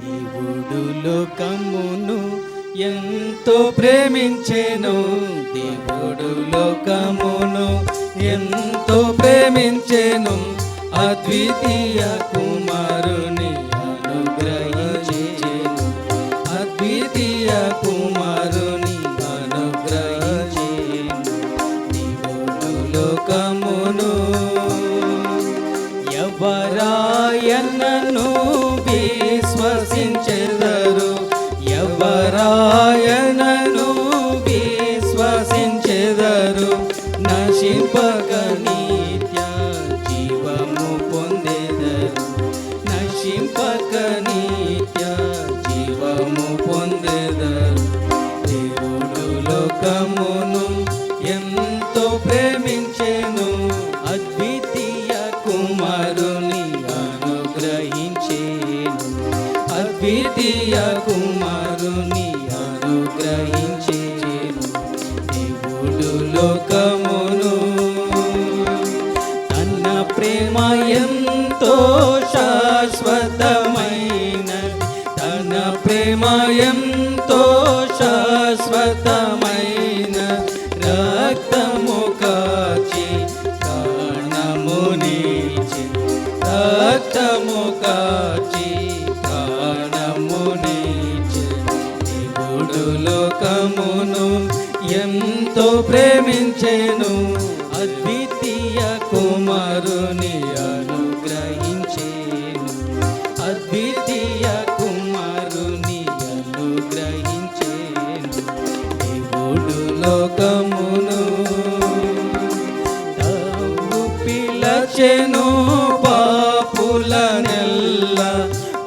దేవుడు లోకమును ఎంతో ప్రేమించెను, దేవుడు లోకమును ఎంతో ప్రేమించెను, అద్వితీయ కుమారుని అనుగ్రహించెను, అద్వితీయ కుమారుని అనుగ్రహించెను. దేవుడు లోకమును ఎవరాయనను విశ్వసించెదరు, ఎవరాయనను విశ్వసించెదరు, నశింపక నిత్య జీవము పొందెదరు, నశింపక నిత్య జీవము పొందెదరు. దేవుడు లోకమును ఎంతో ప్రేమించెను, అద్వితీయ కుమారుని అనుగ్రహించెను, అద్వితీయ కుమారుని అనుగ్రహించెను. దేవుడు లోకమును తన ప్రేమ ఎంతో శాశ్వతమైనది, తన ప్రేమ ఎంతో శాశ్వతమైన, రక్తము కాచి ప్రాణమునిచ్చి, రక్తము కాచి ప్రాణమునిచ్చి. దేవుడు లోకమును ఎంతో ప్రేమించెను, అద్వితీయ కుమారుని అనుగ్రహించెను, అద్వితీయ కుమారుని అనుగ్రహించెను. దేవుడు లోకమును తావు పిలచెను పాపులనెల్ల,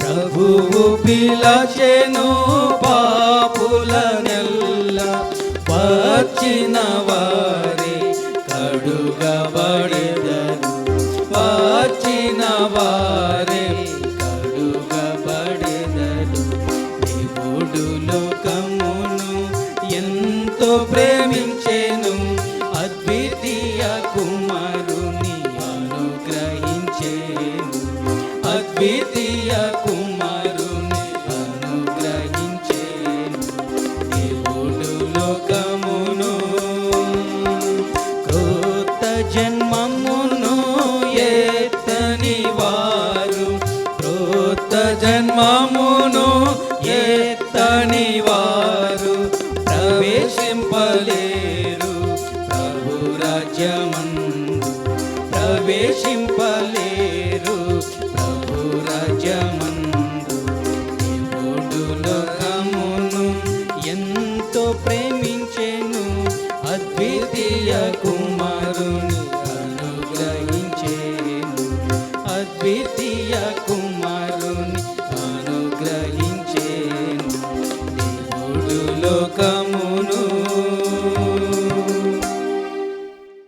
ప్రభువు పిలచెను పాపులనెల్ల, వచ్చిన వారే కడుగబడెదరు, వచ్చిన వారే కడుగబడెదరు. దేవుడు లోకమును ఎంతో ప్రేమించెను, అద్వితీయ కుమారుని అనుగ్రహించెను, అద్వితీయ కుమారుని అనుగ్రహించెను. దేవుడు లోకమును క్రొత్త జన్మమును ఎత్తని వారు, క్రొత్త జన్మమును ఎత్తని వారు ప్రవేశింపలేరు ప్రభు రాజ్యమందు, ప్రవేశింపలేరు ప్రభు రాజ్యమందు. దేవుడు లోకమును ఎంతో ప్రేమించెను, అద్వితీయ కుమారుని అనుగ్రహించెను, అద్వితీయ కుమారుని